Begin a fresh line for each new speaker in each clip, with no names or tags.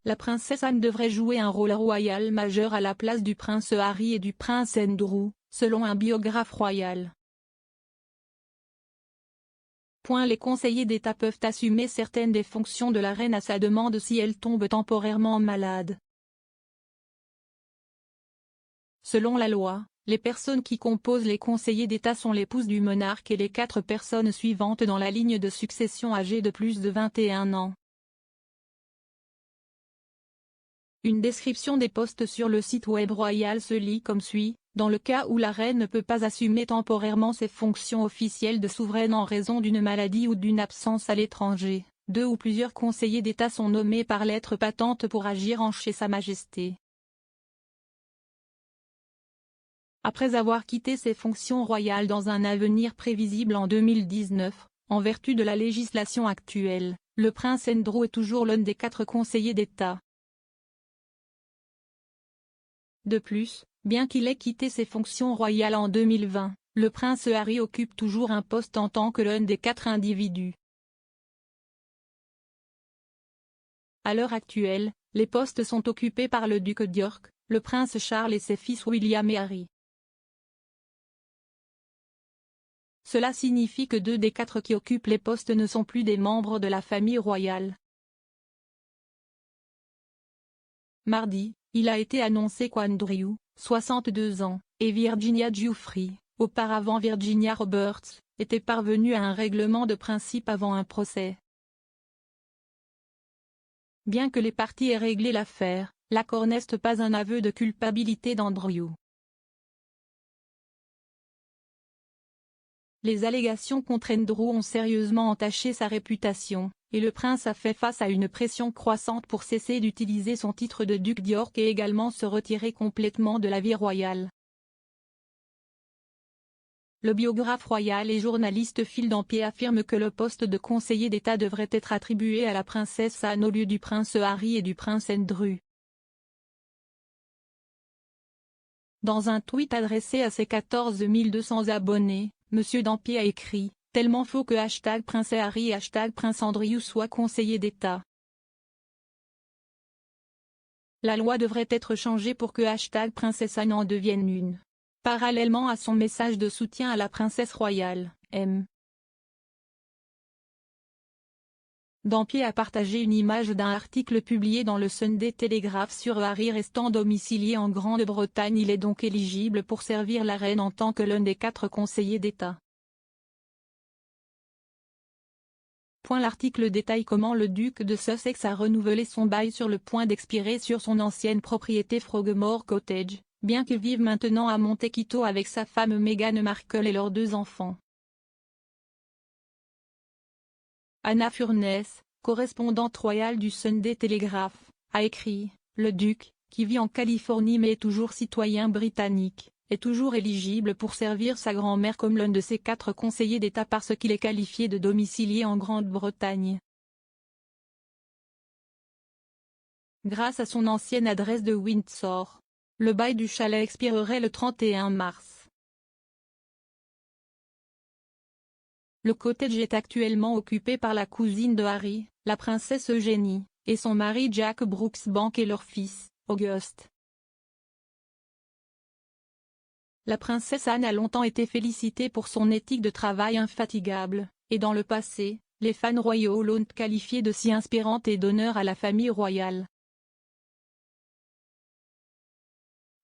La princesse Anne devrait jouer un rôle royal majeur à la place du prince Harry et du prince Andrew, selon un biographe royal. Les conseillers d'État peuvent assumer certaines des fonctions de la reine à sa demande si elle tombe temporairement malade. Selon la loi, les personnes qui composent les conseillers d'État sont l'épouse du monarque et les 4 personnes suivantes dans la ligne de succession âgées de plus de 21 ans. Une description des postes sur le site web royal se lit comme suit: dans le cas où la reine ne peut pas assumer temporairement ses fonctions officielles de souveraine en raison d'une maladie ou d'une absence à l'étranger, 2 ou plusieurs conseillers d'État sont nommés par lettre patente pour agir en chez Sa Majesté. Après avoir quitté ses fonctions royales dans un avenir prévisible en 2019, en vertu de la législation actuelle, le prince Andrew est toujours l'un des 4 conseillers d'État. De plus, bien qu'il ait quitté ses fonctions royales en 2020, le prince Harry occupe toujours un poste en tant que l'un des 4 individus. À l'heure actuelle, les postes sont occupés par le duc d'York, le prince Charles et ses fils William et Harry. Cela signifie que 2 des 4 qui occupent les postes ne sont plus des membres de la famille royale. Mardi, il a été annoncé qu'Andrew, 62 ans, et Virginia Giuffre, auparavant Virginia Roberts, étaient parvenus à un règlement de principe avant un procès. Bien que les parties aient réglé l'affaire, l'accord n'est pas un aveu de culpabilité d'Andrew. Les allégations contre Andrew ont sérieusement entaché sa réputation, et le prince a fait face à une pression croissante pour cesser d'utiliser son titre de duc d'York et également se retirer complètement de la vie royale. Le biographe royal et journaliste Phil Dampier affirme que le poste de conseiller d'État devrait être attribué à la princesse Anne au lieu du prince Harry et du prince Andrew. Dans un tweet adressé à ses 14 200 abonnés, M. Dampier a écrit « Tellement faux que #Prince Harry et #Prince Andrew soient conseillers d'État. La loi devrait être changée pour que #Princesse Anne en devienne une. » Parallèlement à son message de soutien à la princesse royale, M. Dampier a partagé une image d'un article publié dans le Sunday Telegraph sur Harry restant domicilié en Grande-Bretagne. Il est donc éligible pour servir la reine en tant que l'un des 4 conseillers d'État. L'article détaille comment le duc de Sussex a renouvelé son bail sur le point d'expirer sur son ancienne propriété Frogmore Cottage, bien qu'il vive maintenant à Montecito avec sa femme Meghan Markle et leurs 2 enfants. Anna Furness, correspondante royale du Sunday Telegraph, a écrit « Le duc, qui vit en Californie mais est toujours citoyen britannique, est toujours éligible pour servir sa grand-mère comme l'un de ses 4 conseillers d'État parce qu'il est qualifié de domicilié en Grande-Bretagne. Grâce à son ancienne adresse de Windsor, le bail du chalet expirerait le 31 mars. Le cottage est actuellement occupé par la cousine de Harry, la princesse Eugénie, et son mari Jack Brooksbank et leur fils, Auguste. La princesse Anne a longtemps été félicitée pour son éthique de travail infatigable, et dans le passé, les fans royaux l'ont qualifiée de si inspirante et d'honneur à la famille royale.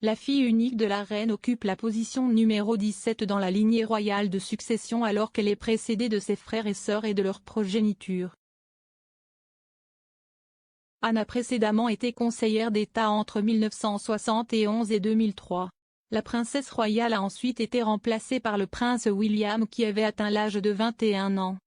La fille unique de la reine occupe la position numéro 17 dans la lignée royale de succession alors qu'elle est précédée de ses frères et sœurs et de leur progéniture. Anne a précédemment été conseillère d'État entre 1971 et 2003. La princesse royale a ensuite été remplacée par le prince William qui avait atteint l'âge de 21 ans.